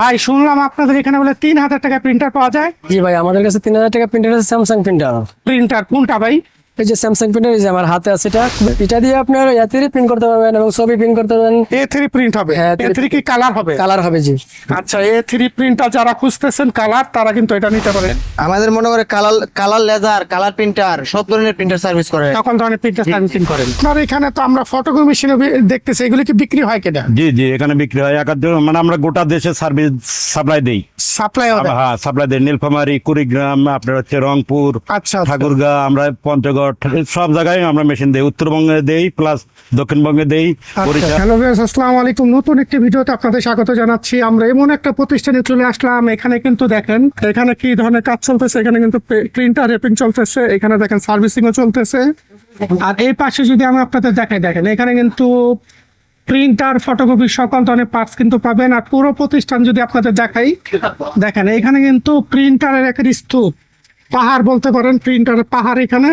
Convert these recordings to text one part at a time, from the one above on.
ভাই শুনলাম আপনাদের এখানে বলে 3,000 টাকা প্রিন্টার পাওয়া যায়। জি ভাই, আমাদের কাছে 3000 টাকা প্রিন্টার আছে, স্যামসাং প্রিন্টার। প্রিন্টার কোনটা ভাই? এই যে স্যামসাং প্রিন্টার, এই যে আমার হাতে আছে এটা। এটা দিয়ে আপনার A3 প্রিন্ট করতে পারবেন এবং ছবি প্রিন্ট করতে পারবেন। A3 প্রিন্ট হবে? হ্যাঁ, A3 কি কালার হবে? কালার হবে জি। আচ্ছা, A3 প্রিন্টার যারা খুঁজতেছেন কালার, তারা কিন্তু এটা নিতে পারেন। আমাদের মনে করে কালার লেজার, কালার প্রিন্টার, সব ধরনের প্রিন্টার সার্ভিস করে। সকল ধরনের প্রিন্টার সার্ভিসিং করেন। আপনার এখানে তো আমরা ফটোকপি মেশিন দেখতেছি, এগুলি কি বিক্রি হয় কিনা? জি জি, এখানে বিক্রি হয় একাধিক, মানে আমরা গোটা দেশে সার্ভিস সাপ্লাই দেই। সাপ্লাই হবে? হ্যাঁ, সাপ্লাই দেই। নীলফামারী, কুড়িগ্রাম, আপনার হচ্ছে রংপুর, আচ্ছা, ঠাকুরগাঁ, আমরা পঞ্চগড়, সব জায়গায় আমরা মেশিন দেই। উত্তরবঙ্গে দেই, প্লাস দক্ষিণবঙ্গে দেই। হ্যালো ভিউয়ার্স, আসসালামু আলাইকুম। নতুন একটি ভিডিওতে আপনাদের স্বাগত জানাচ্ছি। আমরা এমন একটা প্রতিষ্ঠানে চলে আসলাম, এখানে কিন্তু দেখেন এখানে কি ধরনের কাজ চলতেছে। এখানে কিন্তু প্রিন্টার র্যাপিং চলতেছে, এখানে দেখেন সার্ভিসিংও চলতেছে। আর এই পাশে যদি আমি আপনাদের দেখাই, দেখেন এখানে কিন্তু প্রিন্টার, ফটোকপি সকল ধরনের পার্টস কিন্তু পাবেন। আর পুরো প্রতিষ্ঠান যদি আপনাদের দেখাই, দেখেন এখানে কিন্তু প্রিন্টারের একটা স্তূপ, পাহাড় বলতে পারেন, প্রিন্টারের পাহাড় এখানে।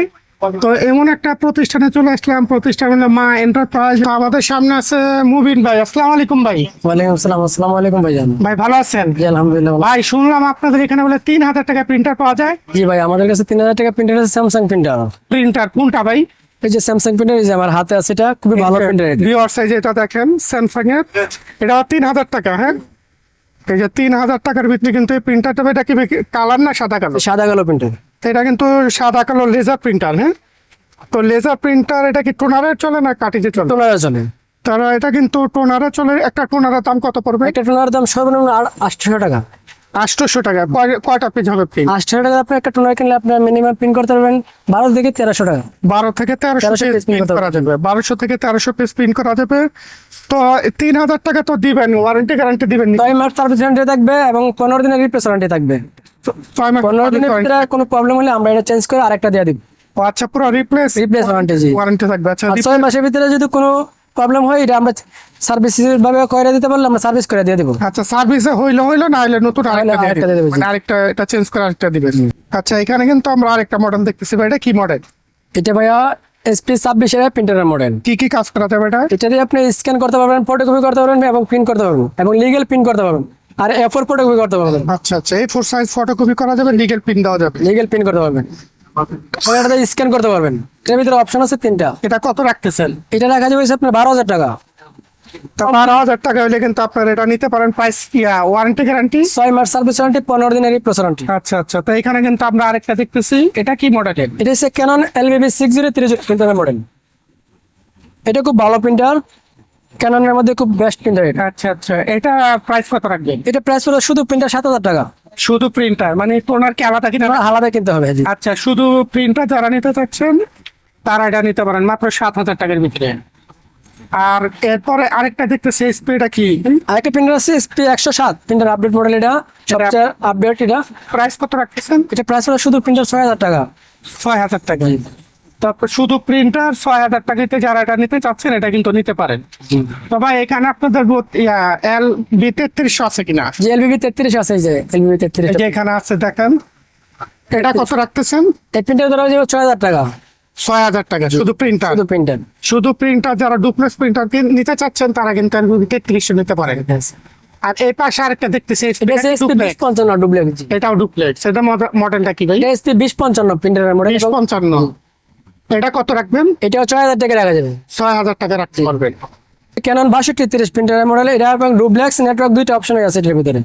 তো এমন একটা প্রতিষ্ঠানে চলে আসলাম, প্রতিষ্ঠান হলো মা এন্টারপ্রাইজ। আমাদের সামনে আছে মুবিন ভাই। আসসালামু আলাইকুম ভাই। ওয়ালাইকুম আসসালাম। আসসালামু আলাইকুম ভাইজান। ভাই ভালো আছেন? জি আলহামদুলিল্লাহ। ভাই শুনলাম আপনাদের এখানে বলে 3,000 টাকা প্রিন্টার পাওয়া যায়। জি ভাই, আমাদের কাছে 3000 টাকা প্রিন্টার আছে, স্যামসাং প্রিন্টার। প্রিন্টার কোনটা ভাই? এই যে স্যামসাং প্রিন্টার, এই যে আমার হাতে আছে এটা। খুবই ভালো প্রিন্টার এটা। ভিউয়ার সাইজ এটা দেখেন স্যামসাং এর, এটা 3,000 টাকা। হ্যাঁ, এই যে 3,000 টাকার ভিতরে কিন্তু এই প্রিন্টারটা, এটা কি কালার না সাদা কালো? সাদা কালো প্রিন্টার। এটা কিন্তু সাদা কালো লেজার প্রিন্টার। হ্যাঁ, তো লেজার প্রিন্টার এটা কি টোনারে চলে না কাটিজে চলে? টোনারে চলে। তারা এটা কিন্তু টোনারে চলে। একটা টোনারের দাম কত পড়বে? একটা টোনারের দাম সর্বনিম্ন 800 টাকা। 800 টাকা। কয়টা পেজ হবে প্রিন্ট? 800 টাকা আপনি একটা টোনার কিনলে আপনার মিনিমাম প্রিন্ট করতে পারবেন 12 থেকে 1300 টাকা। 12 থেকে 1300 পেজ প্রিন্ট করা যাবে। 1200 থেকে 1300 পেজ প্রিন্ট করা যাবে। তো 3,000 টাকা তো দিবেন, ওয়ারেন্টি গ্যারান্টি দিবেন? 6 মাস সার্ভিস ওয়ারেন্টি থাকবে এবং 15 দিনের রিপ্লেস ওয়ারেন্টি থাকবে। 15 দিনের ভিতরে কোনো প্রবলেম হলে আমরা এটা চেঞ্জ করে আরেকটা দিয়ে দিব। আচ্ছা, পুরো রিপ্লেস ওয়ারেন্টি থাকবে। আচ্ছা, 6 মাসের ভিতরে যদি কোনো প্রবলেম হয়, এটা আমরা সার্ভিস ভাবে করে দিতে পারলে আমরা সার্ভিস করে দিয়ে দেব। আচ্ছা, সার্ভিসে হইলো না হইলে নতুন আরেকটা দিয়ে দিবেন, মানে আরেকটা এটা চেঞ্জ করে আরেকটা দিবেন। আচ্ছা, এখানে কিন্তু আমরা আরেকটা মডেল দেখতেছি ভাই। এটা কি মডেল? এটা ভাইয়া SP26 এর প্রিন্টারের মডেল। কি কাজ করা যাবে এটা? এটা দিয়ে আপনি স্ক্যান করতে পারবেন, ফটোকপি করতে পারবেন এবং প্রিন্ট করতে পারবেন এবং লিগ্যাল প্রিন্ট করতে পারবেন। আর A4 ফটোকপি করতে পারবেন। আচ্ছা আচ্ছা, A4 সাইজ ফটোকপি করা যাবে, লিগ্যাল প্রিন্ট দেওয়া যাবে। লিগ্যাল প্রিন্ট করতে পারবেন, এটা স্ক্যান করতে পারবেন। এর ভিতরে অপশন আছে 3টা। এটা কত রাখতেছেন? এটা রাখা যাবে আপনার 12,000 টাকা। তো 12,000 টাকা হলে কিন্তু আপনারা এটা নিতে পারেন। প্রাইস ওয়ারেন্টি গ্যারান্টি 6 মাস সার্ভিস ওয়ারেন্টি, 15 দিনের রিপ্লেস ওয়ারেন্টি। আচ্ছা আচ্ছা, তো এখানে কিন্তু আমরা আরেকটা দেখতেছি। এটা কি মডেলের? এটা হচ্ছে ক্যানন LBB6030 প্রিন্টারের মডেল। এটা খুব ভালো প্রিন্টার, ক্যাননের মধ্যে খুব বেস্ট প্রিন্টার এটা। আচ্ছা আচ্ছা, এটা প্রাইস কত রাখবেন? এটা প্রাইস হলো শুধু প্রিন্টার 7,000 টাকা। শুধু প্রিন্টার, মানে টোনার কি আলাদা কিনা? আলাদা কিনতে হবে জি। আচ্ছা, শুধু প্রিন্টার যারা নিতে চাচ্ছেন তারা এটা নিতে পারেন মাত্র 7,000 টাকার ভিতরে। আর এরপরে আরেকটা দেখতেছি, স্প্রেটা কি? আরেকটা প্রিন্টার আছে SP107 প্রিন্টার, আপডেট মডেল। এটা সবচেয়ে আপডেট। এটা প্রাইস কত রাখতেছেন? এটা প্রাইস হলো শুধু প্রিন্টার 6,000 টাকা। 6,000 টাকা। তারপর শুধু প্রিন্টার 6,000 টাকাতে যারা এটা নিতে চাচ্ছেন এটা কিন্তু নিতে পারেন। তো ভাই এখানে আপনাদের LB33 আছে কিনা? যে LBB33 আছে, এই যে LBB33 এই যে এখানে আছে দেখেন, এটা কত রাখতেছেন? এই প্রিন্টার ধরা যাবে 6,000 টাকা। 6,000 টাকা শুধু প্রিন্টার? শুধু প্রিন্টার। শুধু প্রিন্টার যারা ডুপ্লেক্স প্রিন্টার নিতে চাচ্ছেন তারা কিন্তু LB33 নিতে পারেন। আর এই পাশে আরেকটা দেখতেছি, এটা SP2055 ডুপ্লেক্স। এটাও ডুপ্লেক্স। এটা মডেলটা কি ভাই? এটা SP2055 প্রিন্টারের মডেল। 2055। এটা কত রাখবেন? এটাও 6,000 টাকা রাখা যাবে। 6,000 টাকা রাখতে পারবেন। ক্যানন 6230 প্রিন্টারের মডেল। এটা এবং ডুপ্লেক্স নেটওয়ার্ক দুইটা অপশন আছে এটার ভিতরে।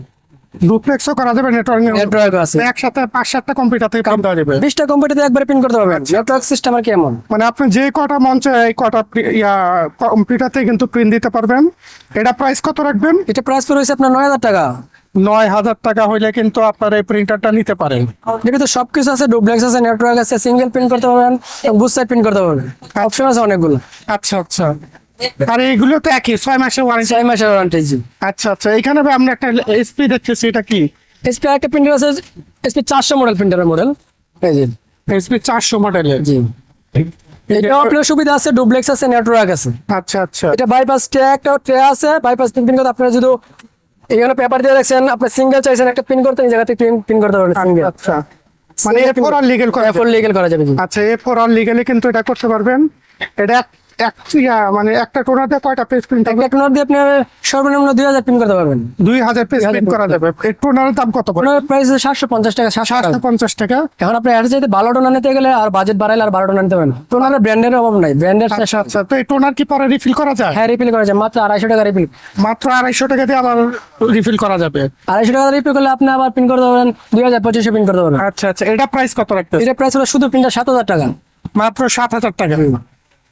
ডুপ্লেক্সও করা যাবে, নেটওয়ার্ক আছে। একসাথে 5-7টা কম্পিউটার থেকে প্রিন্ট দেওয়া যাবে। 20টা কম্পিউটারে একবারে প্রিন্ট করতে পারবেন। নেটওয়ার্ক সিস্টেম আর কেমন, মানে আপনি যে কটা মঞ্চে এই কটা কম্পিউটারতে কিন্তু প্রিন্ট দিতে পারবেন। এটা প্রাইস কত রাখবেন? এটা প্রাইস পড়েছে আপনার 9,000 টাকা। 9,000 টাকা হইলে কিন্তু আপনার এই প্রিন্টারটা নিতে পারেন। এটা তো সবকিছু আছে, ডুপ্লেক্স আছে, নেটওয়ার্ক আছে, সিঙ্গেল প্রিন্ট করতে পারবেন এবং বুথ সাইড প্রিন্ট করতে পারবেন। অপশন আছে অনেকগুলো। আচ্ছা আচ্ছা, আর এইগুলো তো একই 6 মাসের ওয়ারেন্টি। 6 মাসের ওয়ারেন্টি জি। আচ্ছা আচ্ছা, এখানে আমরা একটা এসপি দেখতেছি, এটা কি? SP একটা প্রিন্টার আছে, SP400 মডেল প্রিন্টারের মডেল। এই যে এসপি 400 মডেলের। জি, এটাও আপনার সুবিধা আছে, ডুপ্লেক্স আছে, নেটওয়ার্ক আছে। আচ্ছা আচ্ছা, এটা বাইপাস ট্রে আছে, বাইপাস প্রিন্ট করতে আপনারা যদি এখানে পেপার দিয়ে রাখছেন, আপনি সিঙ্গেল চাইছেন একটা প্রিন্ট করতে, এই জায়গাতে প্রিন্ট করতে পারবেন সিঙ্গেল। আচ্ছা, মানে A4 আর লিগ্যাল করা A4 লিগ্যাল করা যাবে জি। আচ্ছা, A4 আর লিগ্যালি কিন্তু এটা করতে পারবেন। এটা মানে একটা টোনার দিয়ে কয়টা পেজ প্রিন্ট একটা টোনার দিয়ে আপনি সর্বনিম্ন 2000 প্রিন্ট করতে পারবেন। 2000 পেজ প্রিন্ট করা যাবে। এই টোনারের দাম কত পড়ে? টোনার প্রাইস 750 টাকা, 750 টাকা। এখন আপনি এর চাইতে ভালো টোনার নিতে গেলে আর বাজেট বাড়াইলে আর 12 টোনার নিতে পারেন। টোনারের ব্র্যান্ডের অভাব নাই, ব্র্যান্ডের আচ্ছা, তো এই টোনার কি পরে রিফিল করা যায়? হ্যাঁ রিফিল করা যায়, মাত্র 250 টাকা রিফিল। মাত্র 250 টাকা দিয়ে আবার রিফিল করা যাবে। 250 টাকা রিফিল করলে আপনি আবার প্রিন্ট করতে পারবেন 2025 প্রিন্ট করতে পারবেন। আচ্ছা, এটা প্রাইস কত রাখতেছে? এটা প্রাইস হলো শুধু প্রিন্টার 7000 টাকা। মাত্র 7000 টাকা।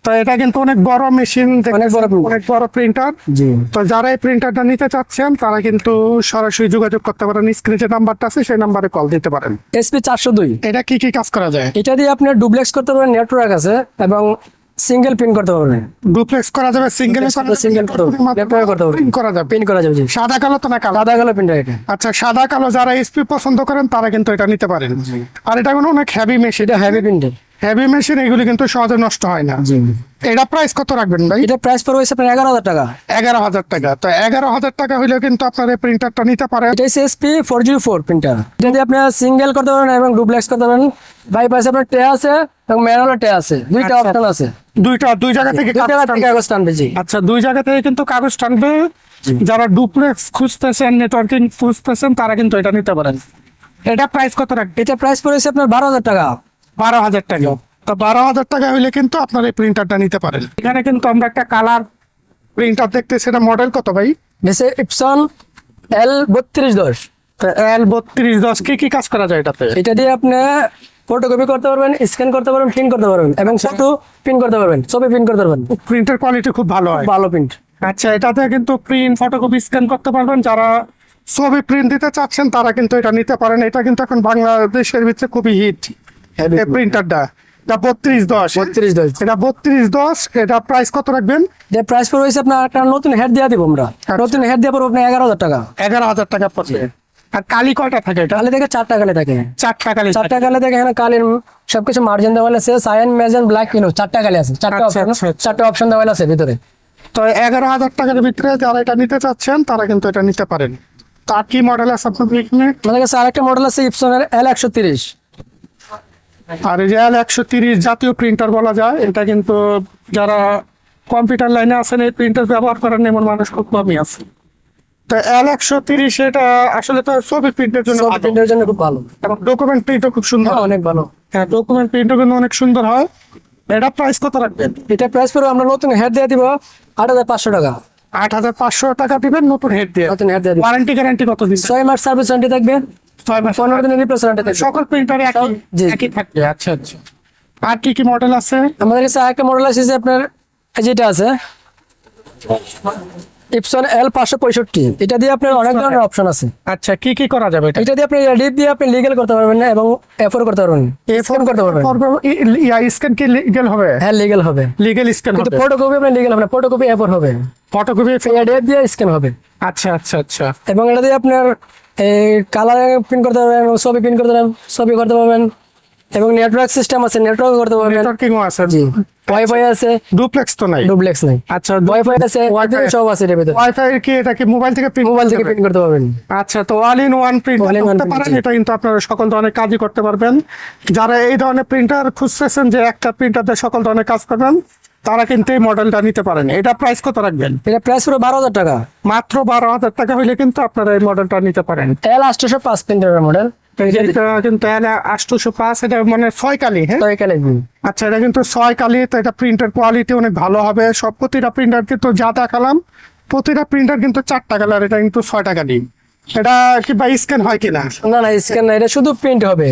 তো এটা কিন্তু অনেক বড় মেশিন, অনেক বড় print। অনেক বড় প্রিন্টার। জি। তো যারা এই প্রিন্টারটা নিতে চাচ্ছেন তারা কিন্তু সরাসরি যোগাযোগ করতে পারেন, স্ক্রিনে যে নাম্বারটা আছে সেই নাম্বারে কল দিতে পারেন। SP 402। এটা কি কি কাজ করা যায়? এটা দিয়ে আপনি ডুপ্লেক্স করতে পারবেন, নেটওয়ার্ক আছে, এবং সিঙ্গেল প্রিন্ট করতে পারবেন। ডুপ্লেক্স করা যাবে, সিঙ্গেল সিঙ্গেল করতে পারবেন, নেটওয়ার্ক করতে পারবেন, প্রিন্ট করা যাবে। প্রিন্ট করা যাবে। জি। সাদা কালো তো না কালো? সাদা কালো প্রিন্টার এটা। আচ্ছা, সাদা কালো যারা এসপি পছন্দ করেন তারা কিন্তু এটা নিতে পারেন। আর এটা কোনো অনেক হেভি মেশিন, এটা হেভি প্রিন্টার। হেভি মেশিন, এগুলি কিন্তু সহজে নষ্ট হয় না। এটা প্রাইস কত রাখবেন ভাই? এটা প্রাইস পড়বে আপনার 11000 টাকা। 11000 টাকা। তো 11000 টাকা হইলে কিন্তু আপনার এই প্রিন্টারটা নিতে পারেন। এটা হচ্ছে SP 404 প্রিন্টার। এটা দিয়ে আপনি সিঙ্গেল করতে পারেন এবং ডুপ্লেক্স করতে পারেন। বাইপাস আপনার টে আছে এবং ম্যানুয়াল টে আছে, দুইটা আচ্ছা। অপশন আছে। দুই জায়গা থেকে দুই জায়গা থেকে কাগজ টানবে। জি। আচ্ছা, দুই জায়গা থেকে কিন্তু কাগজ টানবে। যারা ডুপ্লেক্স খুঁজতেছেন, নেটওয়ার্কিং খুঁজতেছেন তারা কিন্তু এটা নিতে পারেন। এটা প্রাইস কত রাখবেন? এটা প্রাইস পড়েছে আপনার 12000 টাকা। 12000 টাকা। তো 12000 টাকা হইলে কিন্তু আপনার এই প্রিন্টারটা নিতে পারেন। এখানে কিন্তু আমরা একটা কালার প্রিন্টার দেখতেছি, এটা মডেল কত ভাই? এসে ইপসন L3210। L3210। কি কাজ করা যায় এটাতে? এটা দিয়ে আপনি ফটোকপি করতে পারবেন, স্ক্যান করতে পারবেন, প্রিন্ট করতে পারবেন, এবং ফটো প্রিন্ট করতে পারবেন, ছবি প্রিন্ট করতে পারবেন। প্রিন্টের কোয়ালিটি খুব ভালো হয়। ভালো প্রিন্ট। আচ্ছা, এটাতে কিন্তু প্রিন্ট, ফটোকপি, স্ক্যান করতে পারবেন। যারা ছবি প্রিন্ট দিতে চাচ্ছেন তারা কিন্তু এটা নিতে পারেন। এটা কিন্তু এখন বাংলাদেশের ভিতরে খুবই হিট এই প্রিন্টারটা। এটা 3210। 3210। এটা 3210। এটা প্রাইস কত রাখবেন? যে প্রাইস পড়বে আপনার একটা নতুন হেড দিয়ে দিব আমরা। নতুন হেড দিয়ে পড়বে আপনার 11000 টাকা। 11000 টাকা পড়বে। আর কালি কয়টা থাকে এটা? কালি থেকে 4টা কালি থাকে। 4টা কালি। 4টা কালি থেকে এখানে কালির সবকিছু মার্জিন দেওয়া আছে, সায়ান, ম্যাজেন্ট, ব্ল্যাক, ইনো, 4টা কালি আছে। 4টা আচ্ছা, অপশন, আচ্ছা, আচ্ছা। 4টা অপশন দেওয়া আছে ভিতরে। তো 11000 টাকার ভিতরে যারা এটা নিতে চাচ্ছেন তারা কিন্তু এটা নিতে পারেন। তার কি মডেল আছে আপনাদের এখানে? আমাদের কাছে আরেকটা মডেল আছে ইপসনের L130। আর এই যে L130 জাতীয় প্রিন্টার বলা যায়। এটা কিন্তু যারা কম্পিউটার লাইনে আছেন এই প্রিন্টার ব্যবহার করেন এমন মানুষ খুব কমই আছে। তো L130 এটা আসলে তো ছবি প্রিন্টের জন্য সব প্রিন্টের জন্য খুব ভালো। এবং ডকুমেন্ট প্রিন্টও খুব সুন্দর। অনেক ভালো। হ্যাঁ, ডকুমেন্ট প্রিন্টও কিন্তু অনেক সুন্দর হয়। এটা প্রাইস কত রাখবেন? এটা প্রাইস পড়বে আমরা নতুন হেড দিয়ে দিব 8500 টাকা। 8500 টাকা দিবেন নতুন হেড দিয়ে। নতুন হেড দিয়ে দিব। ওয়ারেন্টি গ্যারান্টি কত দিন? 6 মাস সার্ভিস ওয়ারেন্টি থাকবে, 6 মাস। 15 দিনের রিপ্লেস ওয়ারেন্টি থাকবে। সকল প্রিন্টারে জি। একই থাকবে। আচ্ছা। আর কি মডেল আছে? আমাদের কাছে আরেকটা মডেল আছে যে আপনার যেটা আছে ইপসন L565। এটা দিয়ে আপনার অনেক ধরনের অপশন আছে। আচ্ছা, কি করা যাবে এটা? এটা দিয়ে আপনি এডিট দিয়ে আপনি লিগ্যাল করতে পারবেন এবং এফোর করতে পারবেন, স্ক্যান করতে পারবেন। স্ক্যান কি লিগ্যাল হবে? হ্যাঁ লিগ্যাল হবে, লিগ্যাল স্ক্যান কিন্তু হবে। ফটোকপি আপনি লিগ্যাল হবে না, ফটোকপি এফোর হবে, ফটোকপি। এডিট দিয়ে স্ক্যান হবে। আচ্ছা। এবং এটা দিয়ে আপনার এই কালার প্রিন্ট করতে পারবেন, এবং ছবি প্রিন্ট করতে পারবেন, ছবি করতে পারবেন, এবং নেটওয়ার্ক সিস্টেম আছে, নেটওয়ার্ক করতে পারবেন। নেটওয়ার্কিংও আছে। জি। ওয়াইফাই আছে, ডুপ্লেক্স তো নাই? ডুপ্লেক্স নাই। আচ্ছা, ওয়াইফাই আছে, ওয়াইফাই সব আছে এর ভিতরে। ওয়াইফাই কি এটা কি মোবাইল থেকে প্রিন্ট? মোবাইল থেকে প্রিন্ট করতে পারবেন। আচ্ছা, তো all in one print All in one করতে print, পারেন। জি। এটা কিন্তু আপনারা সকল ধরনের কাজই করতে পারবেন। যারা এই ধরনের প্রিন্টার খুঁজতেছেন যে একটা প্রিন্টার দিয়ে সকল ধরনের কাজ করবেন তারা কিন্তু এই মডেলটা নিতে পারেন। এটা প্রাইস কত রাখবেন? এটা প্রাইস পুরো 12000 টাকা। মাত্র 12000 টাকা হইলে কিন্তু আপনারা এই মডেলটা নিতে পারেন। L805 প্রিন্টারের model. এটা কিন্তু 805। এটা মানে 6 কালি। হ্যাঁ, তো এখানে আচ্ছা, এটা কিন্তু 6 কালি। তো এটা প্রিন্টার কোয়ালিটি অনেক ভালো হবে। প্রতিটা প্রিন্টার কিন্তু যা দেখালাম প্রতিটা প্রিন্টার কিন্তু 4টা কালার। এটা কিন্তু 6টা কালি। এটা কি বা স্ক্যান হয় কিনা? না স্ক্যান না, এটা শুধু প্রিন্ট হবে।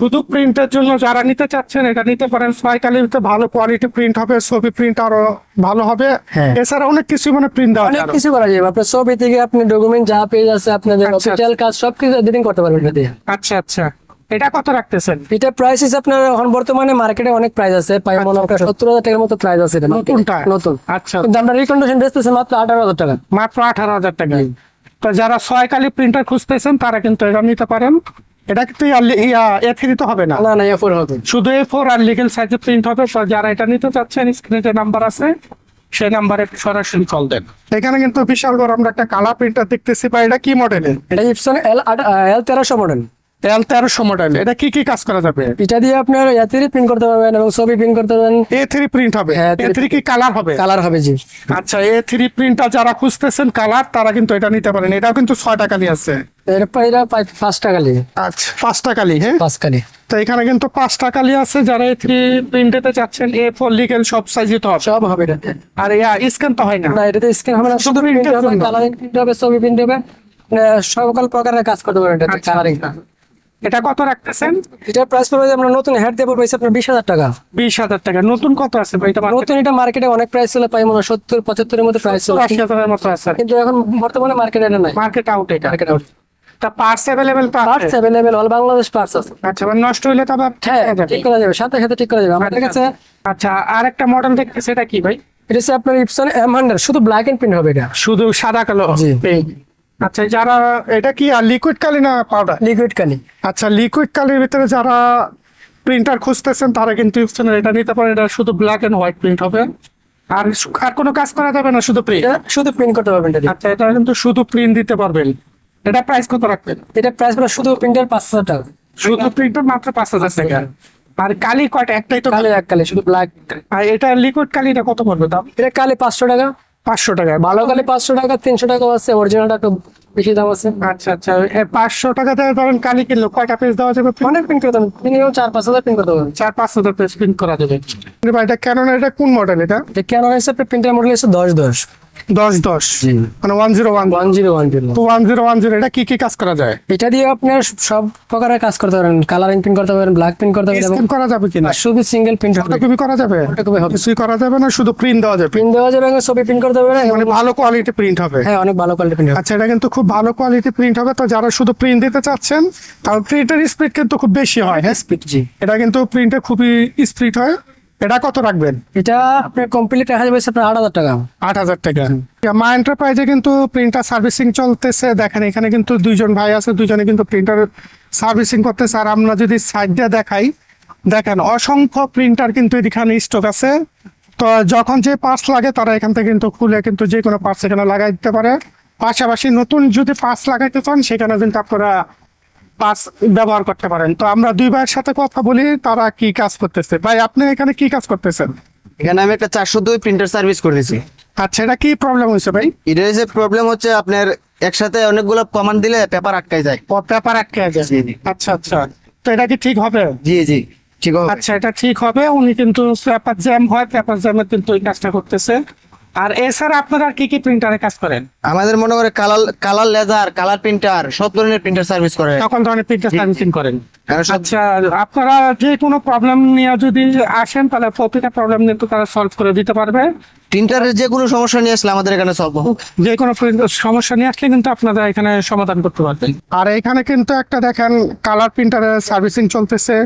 শুধু প্রিন্টের জন্য যারা নিতে চাচ্ছেন এটা নিতে পারেন। 6 কালিতে ভালো কোয়ালিটি প্রিন্ট হবে, ছবি প্রিন্ট আরো ভালো হবে। হ্যাঁ। এছাড়া অনেক কিছু মানে প্রিন্ট দেওয়া অনেক যায়। কিছু করা যাবে। আপনার ছবি থেকে আপনি ডকুমেন্ট যা পেজ আছে আপনাদের আচ্ছা, অফিসিয়াল কাজ সবকিছু এডিটিং করতে পারবেন এটা দিয়ে। আচ্ছা। এটা কত রাখতেছেন? এটা প্রাইস হিসেবে আপনার এখন বর্তমানে মার্কেটে অনেক প্রাইস আছে, প্রায় মনে হয় 70000 টাকার মতো প্রাইস আছে এটা। নতুনটা? নতুন। আচ্ছা, কিন্তু আমরা রিকন্ডিশন বেচতেছি মাত্র 18000 টাকা। মাত্র 18000 টাকা। তো যারা 6 কালি প্রিন্টার খুঁজতেছেন তারা কিন্তু এটা নিতে পারেন। এটা কিন্তু A3 তো হবে না, না A4 হবে, শুধু A4 আর লিগেল সাইজে প্রিন্ট হবে। তো যারা এটা নিতে চাচ্ছেন স্ক্রিনে নাম্বার আছে সেই নাম্বারে সরাসরি কল দেন। এখানে কিন্তু বিশাল বড় আমরা একটা কালার প্রিন্টার দেখতেছি। বা এটা কি মডেলের? এটা Epson L1300 model. L1300 model, এটা কি কি কাজ করা যাবে? এটা দিয়ে আপনার A3 প্রিন্ট করতে পারবেন এবং ছবি প্রিন্ট করতে পারবেন। A3 প্রিন্ট হবে? হ্যাঁ, A3 কি কালার হবে? কালার হবে জি। আচ্ছা, A3 প্রিন্টার যারা খুঁজতেছেন কালার, তারা কিন্তু এটা নিতে পারেন। এটাও কিন্তু 6টা কালি আছে। এটা 5 টাকা লাগে। আচ্ছা, 5টা কালি। হ্যাঁ, 5 কালি। তো এখানে কিন্তু 5টা কালি আছে। যারা A3 প্রিন্টেতে চাচ্ছেন, A4 লিগেল সব সাইজে তো হবে। সব হবে এটাতে। আর স্ক্যান তো হয় না? না, এটাতে স্ক্যান হবে না, শুধু প্রিন্ট হবে, কালারিং প্রিন্ট হবে, ছবি প্রিন্ট হবে, সকল প্রকারের কাজ করতে পারবেন এটাতে। আচ্ছা। কালারিং এটা কত রাখতেছেন? এটার প্রাইস পড়বে আমরা নতুন হেড দেবো পয়সা আপনার 20,000 টাকা। 20,000 টাকা। নতুন কত আছে ভাই? এটা নতুন এটা মার্কেটে অনেক প্রাইস ছিল, প্রায় 70-75 এর মধ্যে প্রাইস ছিল, 80,000 এর মতো আছে, কিন্তু এখন বর্তমানে মার্কেটে এটা নাই। Market out. এটা মার্কেট আউট। তা পার্টস अवेलेबल তো পার্টস আছে? अवेलेबल অল বাংলাদেশ পার্টস আছে। আচ্ছা, মানে নষ্ট হইলে তো আবার হ্যাঁ, ঠিক করা যাবে, সাথে সাথে ঠিক করা যাবে আমাদের কাছে। আচ্ছা, আর একটা মডেল দেখতেছি, এটা কি ভাই? এটা হচ্ছে আপনার ইপসন M100, শুধু ব্ল্যাক এন্ড প্রিন্ট হবে এটা, শুধু সাদা কালো? জি। আচ্ছা, যারা এটা কি আর লিকুইড কালি না পাউডার? লিকুইড কালি। আচ্ছা, লিকুইড কালির ভিতরে যারা প্রিন্টার খুঁজতেছেন তারা কিন্তু ইপসনের এটা নিতে পারেন। এটা শুধু ব্ল্যাক এন্ড হোয়াইট প্রিন্ট হবে। আর আর কোনো কাজ করা যাবে না, শুধু প্রিন্ট? এটা শুধু প্রিন্ট করতে পারবেন এটা দিয়ে। আচ্ছা, এটা কিন্তু শুধু প্রিন্ট দিতে পারবেন। এটা প্রাইস কত রাখবেন? এটা প্রাইস পড়বে শুধু প্রিন্টের 5,000 টাকা। শুধু প্রিন্টার মাত্র 5,000 টাকা। আর কালি কয়টা? একটাই তো কালি, এক কালি, শুধু ব্ল্যাক। আর এটা লিকুইড কালিটা কত পড়বে দাম? এটা কালি 500 টাকা। 500 টাকা। ভালো কালি 500 টাকা, 300 টাকা আছে, অরিজিনালটা একটু বেশি দাম আছে। আচ্ছা আচ্ছা, 500 টাকাতে ধরেন কালি কিনলো, কয়টা পেজ দেওয়া যাবে? অনেক প্রিন্ট করতে হবে, মিনিমাম 4-5 হাজার প্রিন্ট করতে হবে। 4-5 হাজার পেজ প্রিন্ট করা যাবে। এটা ক্যানন, এটা কোন মডেল? এটা এটা কেন হয়েছে আপনার প্রিন্টার মডেল হচ্ছে 1010। 1010 মানে 1010 1010। তো 1010 এটা কি কি কাজ করা যায়? এটা দিয়ে আপনার সব প্রকারের কাজ করতে পারেন, কালারিং প্রিন্ট করতে পারেন, ব্ল্যাক প্রিন্ট করতে পারেন, স্ক্যান করা যাবে কিনা? আর শুধু সিঙ্গেল প্রিন্ট হবে। ফটোকপি করা যাবে? ফটোকপি হবে। কিছুই করা যাবে না, শুধু প্রিন্ট দেওয়া যাবে? প্রিন্ট দেওয়া যাবে এবং ছবি প্রিন্ট করতে পারবেন, মানে ভালো কোয়ালিটি প্রিন্ট হবে? হ্যাঁ, অনেক ভালো কোয়ালিটি প্রিন্ট হবে। আচ্ছা, এটা কিন্তু খুব ভালো কোয়ালিটি প্রিন্ট হবে। তো যারা শুধু প্রিন্ট দিতে চাচ্ছেন, আর প্রিন্টের স্পিড কিন্তু খুব বেশি হয়। হ্যাঁ, স্পিড জি। এটা কিন্তু প্রিন্টে খুবই স্পিড হয়। এটা কত রাখবেন? এটা আপনার কমপ্লিট রাখা যাবে আপনার 8,000 টাকা। 8,000 টাকা। মা এন্টারপ্রাইজে কিন্তু প্রিন্টার সার্ভিসিং চলতেছে। দেখেন এখানে কিন্তু দুইজন ভাই আছে, দুজনে কিন্তু প্রিন্টার সার্ভিসিং করতেছে। আর আমরা যদি সাইড দিয়ে দেখাই, দেখেন অসংখ্য প্রিন্টার কিন্তু এখানে স্টক আছে। তো যখন যে পার্টস লাগে তারা এখান থেকে কিন্তু খুলে কিন্তু যে কোনো পার্টস এখানে লাগাই দিতে পারে। পাশাপাশি নতুন যদি পার্টস লাগাইতে চান, সেখানে কিন্তু আপনারা পার্টস ব্যবহার করতে পারেন। তো আমরা দুই ভাইয়ের সাথে কথা বলি, তারা কি কাজ করতেছে। ভাই, আপনি এখানে কি কাজ করতেছেন? এখানে আমি একটা 402 প্রিন্টার সার্ভিস করতেছি। আচ্ছা, এটা কি প্রবলেম হয়েছে ভাই? এটার যে প্রবলেম হচ্ছে, আপনার একসাথে অনেকগুলো কমান্ড দিলে পেপার আটকাই যায়। পেপার আটকে যায়? জি, জি। আচ্ছা আচ্ছা, তো এটা কি ঠিক হবে? জি জি, ঠিক আছে। আচ্ছা, এটা ঠিক হবে। উনি কিন্তু পেপার জ্যাম হয়, পেপার জ্যামের কিন্তু এই কাজটা করতেছে। আর এছাড়া আপনারা আর কি কি প্রিন্টারে কাজ করেন? আমাদের মনে করে কালার লেজার, কালার প্রিন্টার, সব ধরনের প্রিন্টার সার্ভিস করে। সকল ধরনের প্রিন্টার সার্ভিসিং করেন? এখানে সব- আচ্ছা, আপনারা যে কোনো প্রবলেম নিয়ে যদি আসেন, তাহলে প্রতিটা প্রবলেম কিন্তু তারা সলভ করে দিতে পারবে। প্রিন্টারের যে কোনো সমস্যা নিয়ে আসলে আমাদের এখানে সলভ হবে। যে কোনো সমস্যা নিয়ে আসলে কিন্তু আপনারা এখানে সমাধান করতে পারবেন। আর এখানে কিন্তু একটা দেখেন কালার প্রিন্টারের সার্ভিসিং চলতেছে।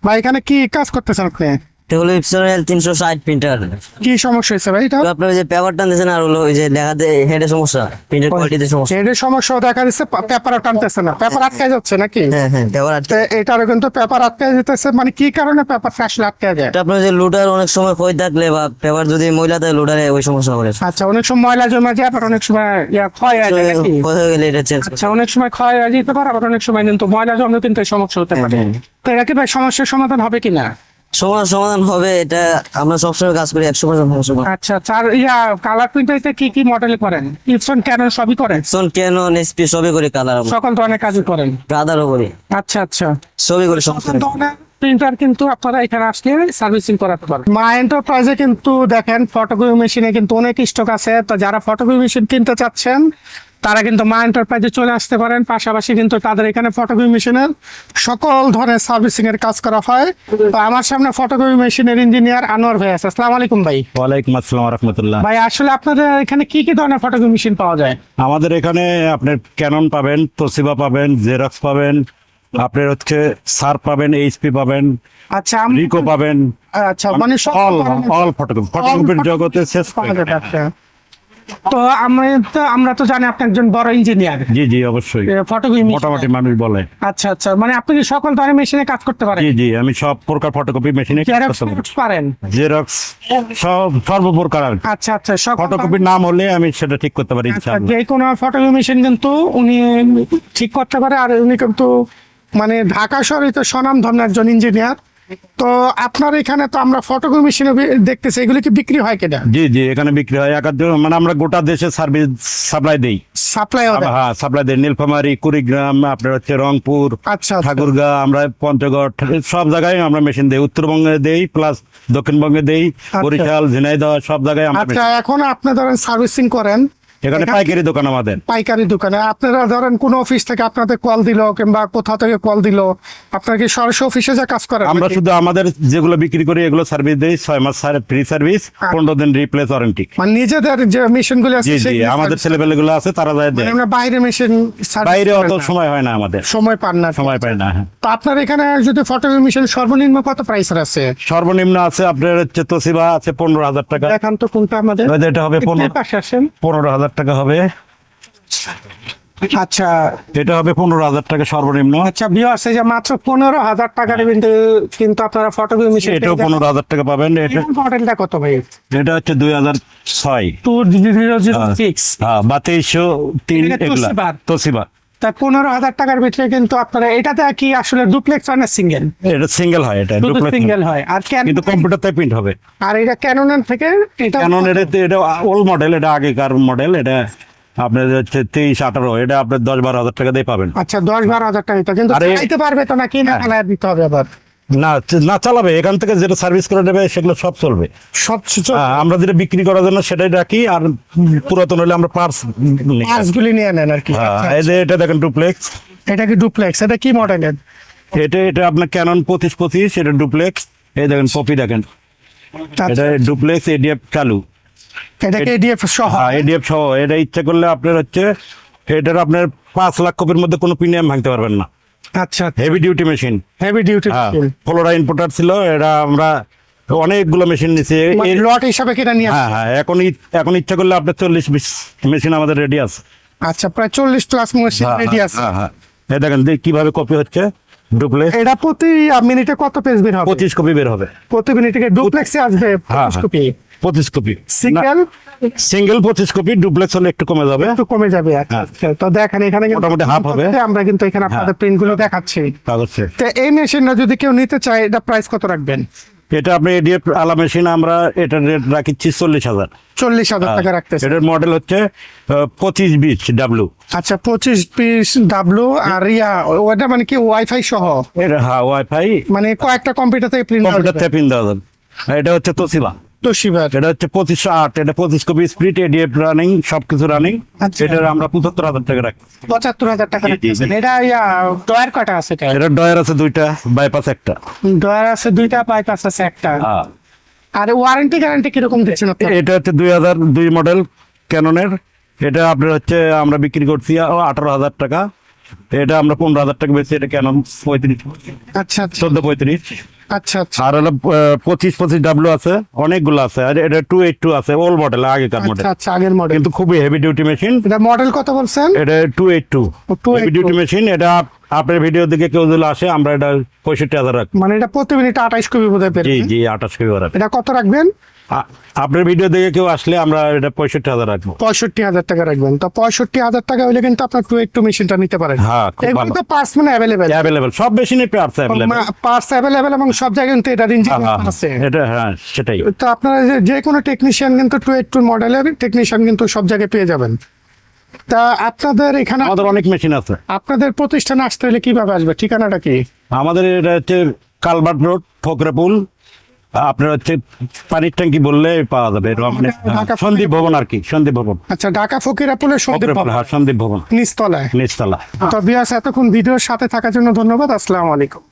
বা এখানে কি কাজ করতেছেন আপনি? এটা হলো ইপসনের 360 প্রিন্টার। কি সমস্যা হয়েছে ভাই এটা? তো আপনার ওই যে পেপার টানতেছেন আর হলো ওই যে দেখাতে হেডে সমস্যা, প্রিন্টের কোয়ালিটিতে সমস্যা। এর সমস্যা দেখা দিচ্ছে, পেপার টানতেছে না, পেপার আটকে যাচ্ছে নাকি? হ্যাঁ হ্যাঁ, পেপার আটকে। তো এটারও কিন্তু পেপার আটকে যেতেছে। মানে কি কারণে পেপার আসলে আটকে যায়? এটা আপনার যে লোডার অনেক সময় ক্ষয় থাকলে বা পেপার যদি ময়লা থাকে লোডারে ওই সমস্যা করে। আচ্ছা, অনেক সময় ময়লা জমে যায়, আবার অনেক সময় ক্ষয় হয়ে যায় নাকি? ক্ষয় হয়ে গেলে এটা চেঞ্জ করতে আচ্ছা, অনেক সময় ক্ষয় হয়ে যেতে পারে, আবার অনেক সময় কিন্তু ময়লা জমে কিন্তু এই সমস্যা হতে পারে। তো এটা কি ভাই সমস্যার সমাধান হবে কিনা? সমাধান হবে। এটা আমরা সবসময় কাজ করি 100% সমস্যা। আচ্ছা, চার কালার প্রিন্টারতে কি কি মডেল করেন? ইপসন, ক্যানন সবই করেন? ইপসন, ক্যানন, এসপি সবই করি, কালার সকল ধরনের কাজই করেন? ব্রাদারও করি, আচ্ছা আচ্ছা, সবই করি, সমস্যা সকল নেই। ধরনের প্রিন্টার কিন্তু আপনারা এখানে আসলে সার্ভিসিং করাতে পারবেন। মা এন্টারপ্রাইজে কিন্তু দেখেন ফটোকপি মেশিনে কিন্তু অনেক স্টক আছে। তো যারা ফটোকপি মেশিন কিনতে চাচ্ছেন, তারা কিন্তু মা এন্টারপ্রাইজে চলে আসতে পারেন। পাশাপাশি কিন্তু তাদের এখানে ফটোকপি মেশিনের সকল ধরনের সার্ভিসিং এর কাজ করা হয়। তো আমার সামনে ফটোকপি মেশিনের ইঞ্জিনিয়ার আনোয়ার ভাই আছে। আসসালামু আলাইকুম ভাই। ওয়ালাইকুম আসসালাম রহমতুল্লাহ। ভাই, আসলে আপনাদের এখানে কি কি ধরনের ফটোকপি মেশিন পাওয়া যায়? আমাদের এখানে আপনার ক্যানন পাবেন, তোশিবা পাবেন, জেরক্স পাবেন, আপনার হচ্ছে সার পাবেন, এইচপি পাবেন, আচ্ছা, রিকো পাবেন। আচ্ছা, মানে অল ফটোকপির জগতে শেষ পাওয়া যাবে। আচ্ছা, তো আমরা তো জানি আপনি একজন বড় ইঞ্জিনিয়ার, জি জি, অবশ্যই ফটোকপি মোটামুটি মানুষ বলে। আচ্ছা আচ্ছা, মানে আপনি কি সকল ধরনের মেশিনে কাজ করতে পারেন? জি জি, আমি সব প্রকার ফটোকপি মেশিনে জেরক্স পারেন? জেরক্স সব সর্বপ্রকার আর কি। আচ্ছা আচ্ছা, সকল ফটোকপির নাম হলে আমি সেটা ঠিক করতে পারি আচ্ছা, ইনশাআল্লাহ। যে কোনো ফটোকপি মেশিন কিন্তু উনি ঠিক করতে পারে। আর উনি কিন্তু মানে ঢাকা শহরে তো স্বনামধন্য একজন ইঞ্জিনিয়ার। তো আপনার এখানে তো আমরা ফটোকপি মেশিনে দেখতেছি, এগুলি কি বিক্রি হয় কিনা? জি জি, এখানে বিক্রি হয় একাধিক, মানে আমরা গোটা দেশে সার্ভিস সাপ্লাই দেই। সাপ্লাই হবে? হ্যাঁ, সাপ্লাই দেই। নীলফামারী, কুড়িগ্রাম, আপনার হচ্ছে রংপুর, আচ্ছা, আচ্ছা। ঠাকুরগাঁ, আমরা পঞ্চগড়, সব জায়গায় আমরা মেশিন দেই। উত্তরবঙ্গে দেই, প্লাস দক্ষিণবঙ্গে দেই, বরিশাল, ঝিনাইদহ, সব জায়গায় আমরা আচ্ছা, machine- এখন আপনি ধরেন সার্ভিসিং করেন এখানে পাইকারি দোকান আমাদের। পাইকারি দোকানে, আপনারা ধরেন কোন অফিস থেকে আপনাদের কল দিল কিংবা কোথাও থেকে কল দিল, আপনারা কি সরাসরি অফিসে যা কাজ করেন? আমরা নাকি? শুধু আমাদের যেগুলো বিক্রি করি এগুলো সার্ভিস দেই, 6 মাস ফ্রি সার্ভিস, 15 দিন রিপ্লেস ওয়ারেন্টি। মানে নিজেদের যে মেশিন গুলো আছে জি জি, সেগুলো আমাদের service- ছেলেপেলেগুলো আছে, তারা যায় মানে দেয়। আমরা বাইরে মেশিন বাইরে অত সময় হয় না আমাদের, সময় পান না। সময় পাই না। হ্যাঁ। তো আপনার এখানে যদি ফটোকপি মেশিন সর্বনিম্ন কত প্রাইসের আছে? সর্বনিম্ন আছে আপনার হচ্ছে তোশিবা আছে 15,000 টাকা। দেখান তো কোনটা আমাদের। এটা হবে একটু পাশে আসেন। 15,000 টাকা হবে। আচ্ছা এটা হবে 15,000 টাকা সর্বনিম্ন। আচ্ছা, ভিউয়ার্স, এই যে মাত্র 15,000 টাকার কিন্তু আপনারা ফটোকপি মেশিন এটাও 15,000 টাকা পাবেন। এটা মডেলটা কত ভাই? এটা হচ্ছে 2006। 2006। হ্যাঁ, বা 2303 এটা এগুলা তোশিবা। তোশিবা। তা 15,000 টাকার ভিতরে কিন্তু আপনারা এটাতে কি আসলে ডুপ্লেক্স হয় না সিঙ্গেল? এটা সিঙ্গেল হয়, এটা শুধু duplex সিঙ্গেল হয়। আর কিন্তু কম্পিউটারতে প্রিন্ট হবে। আর এটা ক্যাননের থেকে এটা কারণ এটা ওল্ড মডেল, এটা আগেকার মডেল। এটা আপনার হচ্ছে 2318, এটা আপনার 10-12 হাজার টাকা দিয়ে পাবেন। আচ্ছা 10-12 হাজার টাকা দিতে, কিন্তু আরে- চালাইতে পারবে তো নাকি না চালায় দিতে হবে আবার? না না, চালাবে। এখান থেকে যেটা সার্ভিস করে নেবে সেগুলো সব চলবে। সব হ্যাঁ, আমরা যেটা বিক্রি করার জন্য সেটাই রাখি, আর পুরাতন হলে আমরা পার্টস। পার্টসগুলি নিয়ে নেন আর কি। আচ্ছা, এই যে এটা দেখেন ডুপ্লেক্স। এটা কি ডুপ্লেক্স? এটা কি মডেলের? এটা আপনার ক্যানন 2525, এটা ডুপ্লেক্স। এই দেখেন কপি দেখেন, এটা ডুপ্লেক্স এডিএফ চালু। এটা কি এডিএফ সহ? হ্যাঁ, এডিএফ সহ। এটা ইচ্ছা করলে আপনার হচ্ছে এটার আপনার 5 লাখ কপির মধ্যে কোনো প্রিমিয়াম ভাঙতে পারবেন না। আচ্ছা, heavy duty machine. Heavy duty. হ্যাঁ, ফ্লোরা ইম্পোর্টার ছিল। এটা আমরা অনেকগুলো মেশিন নিছি। লট হিসাবে কিনা নিয়ে হ্যাঁ হ্যাঁ, এখন ইচ্ছা করলে আপনার 40-20 মেশিন আমাদের রেডি আছে। আচ্ছা, প্রায় 40 প্লাস মেশিন রেডি আছে। হ্যাঁ হ্যাঁ, এই দেখেন কিভাবে কপি হচ্ছে ডুপ্লেক্স। এটা প্রতি মিনিটে কত পেজ বের হবে? 25 কপি বের হবে প্রতি মিনিটে ডুপ্লেক্সে আসবে হ্যাঁ, 25 copy. 25 copy. Single single 25 copy, duplex হলে একটু কমে যাবে। একটু কমে যাবে। আচ্ছা, আচ্ছা। তো দেখেন এখানে কিন্তু মোটামুটি half হবে। আমরা কিন্তু এখানে আপনাদের প্রিন্ট গুলো দেখাচ্ছি। কাগজে তো এই মেশিনটা যদি কেউ নিতে চায়, এটা প্রাইস কত রাখবেন? এটা আপনি এডিএফ আলা মেশিন আমরা এটা রেট রাখিচ্ছি 40,000। 40,000 টাকা রাখতেছে। এটার মডেল হচ্ছে 2520 ডাব্লিউ। আচ্ছা, 25 পিস ডাব্লু। আর ওটা মানে কি ওয়াইফাই সহ? এটা হ্যাঁ, ওয়াইফাই, মানে কয়েকটা কম্পিউটার থেকে প্রিন্ট কম্পিউটার থেকে প্রিন্ট দেওয়া যাবে। এটা হচ্ছে তোশিবা। তোশিবার। এটা হচ্ছে 2508, এটা 25 কপি স্প্লিট এডিএফ রানিং, সবকিছু রানিং। আচ্ছা। এটার আমরা 75,000 টাকা রাখি। 75,000 টাকা জি, জি, রাখতেছেন। জি। এটা ডয়ার কটা আছে? এটা ডয়ার আছে 2টা, বাইপাস 1টা। ডয়ার আছে 2টা, বাইপাস আছে 1টা। হ্যাঁ, আর ওয়ারেন্টি গ্যারান্টি কিরকম দিচ্ছেন আপনারা? এটা হচ্ছে 2002 মডেল ক্যাননের। এটা আপনার হচ্ছে আমরা বিক্রি করছি 18,000 টাকা। এটা আমরা 15,000 টাকা বেশি। এটা ক্যানন 35, আচ্ছা আচ্ছা 1435। আচ্ছা আচ্ছা আর হলো 2525 ডাব্লিউ আছে, অনেকগুলো আছে। আর এটা 282 আছে, ওল্ড মডেল, আগেকার মডেল, আচ্ছা আচ্ছা, আগের মডেল। কিন্তু খুবই হেভি ডিউটি মেশিন। এটা মডেল কত বলছেন? এটা 282 282 হেভি ডিউটি মেশিন। এটা আপনার ভিডিও দিকে কেউ যদি আসে, আমরা এটা 65,000 রাখবো। মানে এটা প্রতি মিনিটে 28 কপি বোধহয় বের জি হয়। জি, 28 কপি রাখবো। এটা কত রাখবেন? আপনার ভিডিও দেখে কেউ আসলে আমরা এটা 65,000 রাখবো। 65,000 টাকা রাখবেন। তো 65,000 টাকা হইলে কিন্তু আপনার 282 মেশিনটা নিতে পারেন। হ্যাঁ, খুব এগুলো ভালো। তো পার্টস মানে অ্যাভেলেবেল। অ্যাভেলেবেল, সব মেশিনে পার্টস অ্যাভেলেবেল। পার্টস অ্যাভেলেবেল এবং সব জায়গায় কিন্তু এটা ইঞ্জিন আছে। এটা হ্যাঁ, সেটাই। তো আপনারা যে কোনো টেকনিশিয়ান কিন্তু 282 মডেলের টেকনিশিয়ান কিন্তু সব জায়গায় পেয়ে যাবেন। তা আপনাদের এখানে আমাদের অনেক মেশিন আছে। আপনাদের প্রতিষ্ঠানে আসতে হলে কিভাবে আসবে? ঠিকানাটা কি? আমাদের এটা হচ্ছে কালভার্ট রোড, ফকরাপুল। আপনার হচ্ছে পানির ট্যাঙ্কি বললে পাওয়া যাবে। মানে ঢাকা সন্দীপ ভবন আর কি, সন্দীপ ভবন। আচ্ছা, ঢাকা ফকিরাপুলের সন্দ্বীপ ফকরাপুল, হ্যাঁ, সন্দীপ ভবন, নিচতলায়। নিচতলা। তো বিয়াস, এতক্ষণ ভিডিওর সাথে থাকার জন্য ধন্যবাদ। আসসালামু আলাইকুম।